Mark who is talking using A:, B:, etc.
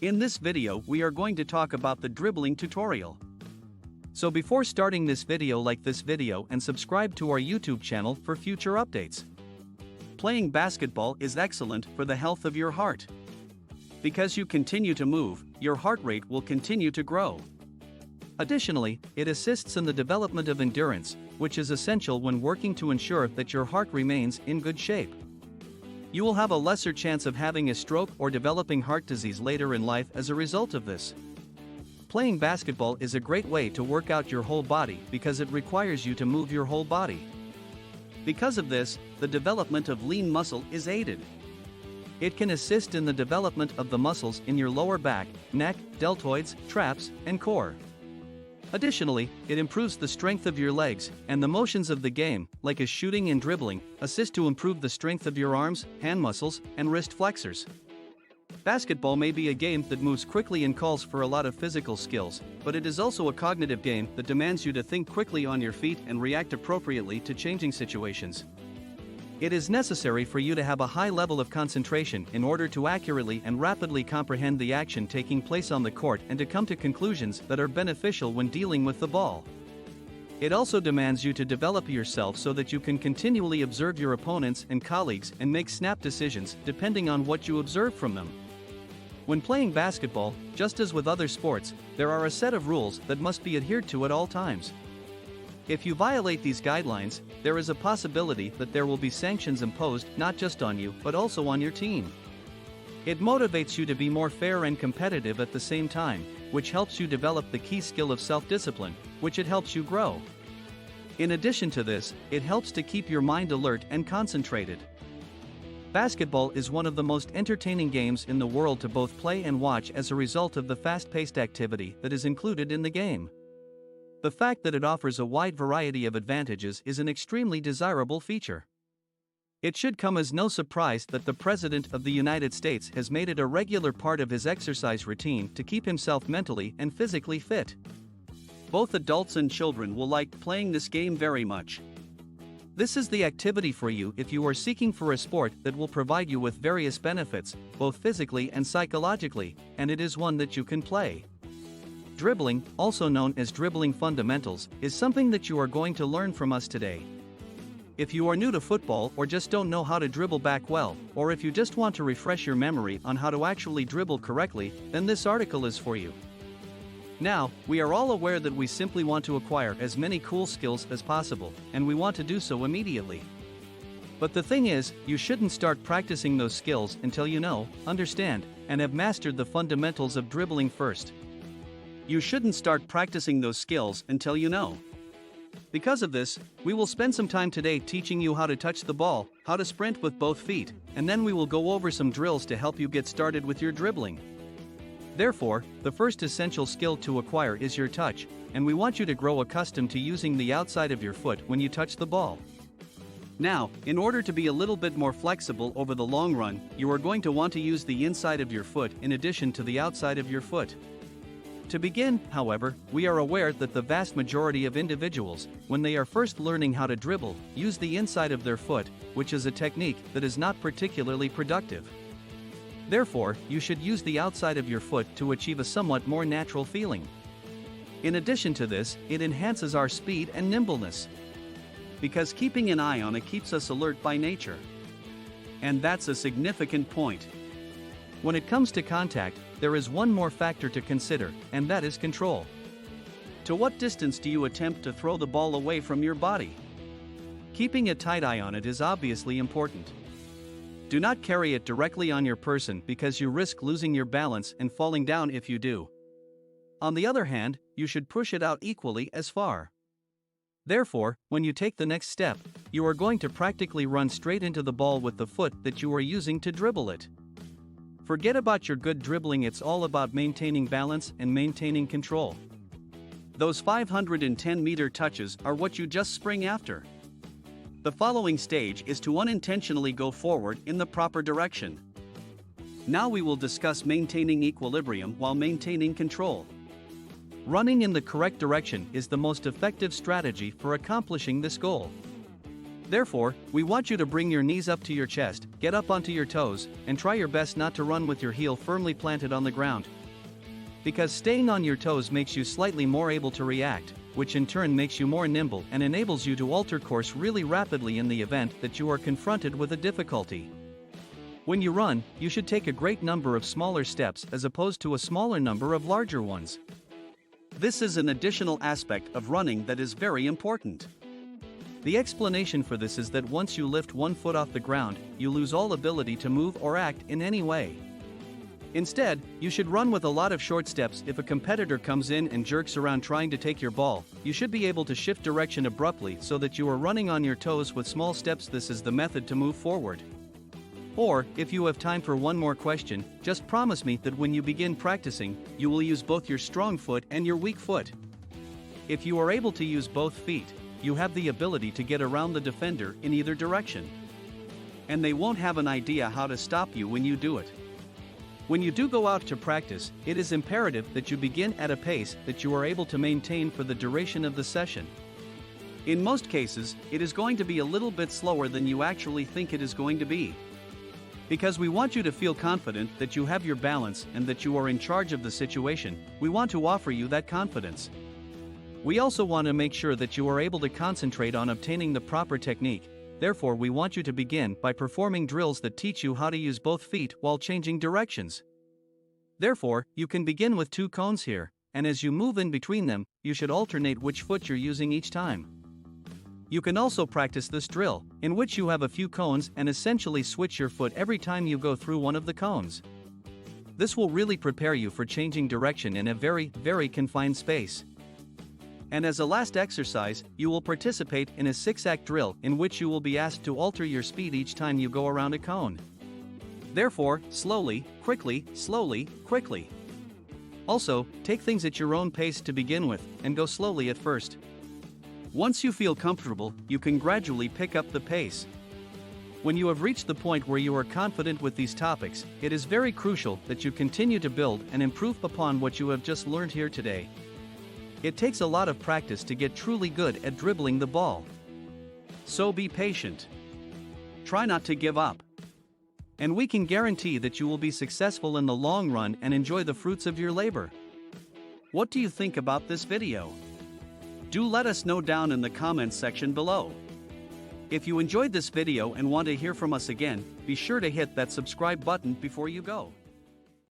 A: In this video we are going to talk about the dribbling tutorial. So before starting this video, like this video and subscribe to our YouTube channel for future updates. Playing basketball is excellent for the health of your heart. Because you continue to move, your heart rate will continue to grow. Additionally, it assists in the development of endurance, which is essential when working to ensure that your heart remains in good shape. You will have a lesser chance of having a stroke or developing heart disease later in life as a result of this. Playing basketball is a great way to work out your whole body because it requires you to move your whole body. Because of this, the development of lean muscle is aided. It can assist in the development of the muscles in your lower back, neck, deltoids, traps, and core. Additionally, it improves the strength of your legs, and the motions of the game, like as shooting and dribbling, assist to improve the strength of your arms, hand muscles, and wrist flexors. Basketball may be a game that moves quickly and calls for a lot of physical skills, but it is also a cognitive game that demands you to think quickly on your feet and react appropriately to changing situations. It is necessary for you to have a high level of concentration in order to accurately and rapidly comprehend the action taking place on the court and to come to conclusions that are beneficial when dealing with the ball. It also demands you to develop yourself so that you can continually observe your opponents and colleagues and make snap decisions depending on what you observe from them. When playing basketball, just as with other sports, there are a set of rules that must be adhered to at all times. If you violate these guidelines, there is a possibility that there will be sanctions imposed not just on you but also on your team. It motivates you to be more fair and competitive at the same time, which helps you develop the key skill of self-discipline, which it helps you grow. In addition to this, it helps to keep your mind alert and concentrated. Basketball is one of the most entertaining games in the world to both play and watch as a result of the fast-paced activity that is included in the game. The fact that it offers a wide variety of advantages is an extremely desirable feature. It should come as no surprise that the President of the United States has made it a regular part of his exercise routine to keep himself mentally and physically fit. Both adults and children will like playing this game very much. This is the activity for you if you are seeking for a sport that will provide you with various benefits, both physically and psychologically, and it is one that you can play. Dribbling, also known as Dribbling Fundamentals, is something that you are going to learn from us today. If you are new to football or just don't know how to dribble back well, or if you just want to refresh your memory on how to actually dribble correctly, then this article is for you. Now, we are all aware that we simply want to acquire as many cool skills as possible, and we want to do so immediately. But the thing is, you shouldn't start practicing those skills until you know, understand, and have mastered the fundamentals of dribbling first. You shouldn't start practicing those skills until you know. Because of this, we will spend some time today teaching you how to touch the ball, how to sprint with both feet, and then we will go over some drills to help you get started with your dribbling. Therefore, the first essential skill to acquire is your touch, and we want you to grow accustomed to using the outside of your foot when you touch the ball. Now, in order to be a little bit more flexible over the long run, you are going to want to use the inside of your foot in addition to the outside of your foot. To begin, however, we are aware that the vast majority of individuals, when they are first learning how to dribble, use the inside of their foot, which is a technique that is not particularly productive. Therefore, you should use the outside of your foot to achieve a somewhat more natural feeling. In addition to this, it enhances our speed and nimbleness. Because keeping an eye on it keeps us alert by nature. And that's a significant point. When it comes to contact, there is one more factor to consider, and that is control. To what distance do you attempt to throw the ball away from your body? Keeping a tight eye on it is obviously important. Do not carry it directly on your person because you risk losing your balance and falling down if you do. On the other hand, you should push it out equally as far. Therefore, when you take the next step, you are going to practically run straight into the ball with the foot that you are using to dribble it. Forget about your good dribbling, it's all about maintaining balance and maintaining control. Those 510-meter touches are what you just spring after. The following stage is to unintentionally go forward in the proper direction. Now we will discuss maintaining equilibrium while maintaining control. Running in the correct direction is the most effective strategy for accomplishing this goal. Therefore, we want you to bring your knees up to your chest, get up onto your toes, and try your best not to run with your heel firmly planted on the ground. Because staying on your toes makes you slightly more able to react, which in turn makes you more nimble and enables you to alter course really rapidly in the event that you are confronted with a difficulty. When you run, you should take a great number of smaller steps as opposed to a smaller number of larger ones. This is an additional aspect of running that is very important. The explanation for this is that once you lift one foot off the ground, you lose all ability to move or act in any way. Instead, you should run with a lot of short steps. If a competitor comes in and jerks around trying to take your ball, you should be able to shift direction abruptly so that you are running on your toes with small steps. This is the method to move forward. Or, if you have time for one more question, just promise me that when you begin practicing, you will use both your strong foot and your weak foot. If you are able to use both feet, you have the ability to get around the defender in either direction. And they won't have an idea how to stop you when you do it. When you do go out to practice, it is imperative that you begin at a pace that you are able to maintain for the duration of the session. In most cases, it is going to be a little bit slower than you actually think it is going to be. Because we want you to feel confident that you have your balance and that you are in charge of the situation, we want to offer you that confidence. We also want to make sure that you are able to concentrate on obtaining the proper technique. Therefore, we want you to begin by performing drills that teach you how to use both feet while changing directions. Therefore, you can begin with 2 cones here, and as you move in between them, you should alternate which foot you're using each time. You can also practice this drill, in which you have a few cones and essentially switch your foot every time you go through one of the cones. This will really prepare you for changing direction in a very, very confined space. And as a last exercise, you will participate in a 6-act drill in which you will be asked to alter your speed each time you go around a cone. Therefore, slowly, quickly, slowly, quickly. Also, take things at your own pace to begin with, and go slowly at first. Once you feel comfortable, you can gradually pick up the pace. When you have reached the point where you are confident with these topics, it is very crucial that you continue to build and improve upon what you have just learned here today. It takes a lot of practice to get truly good at dribbling the ball. So be patient. Try not to give up. And we can guarantee that you will be successful in the long run and enjoy the fruits of your labor. What do you think about this video? Do let us know down in the comments section below. If you enjoyed this video and want to hear from us again, be sure to hit that subscribe button before you go.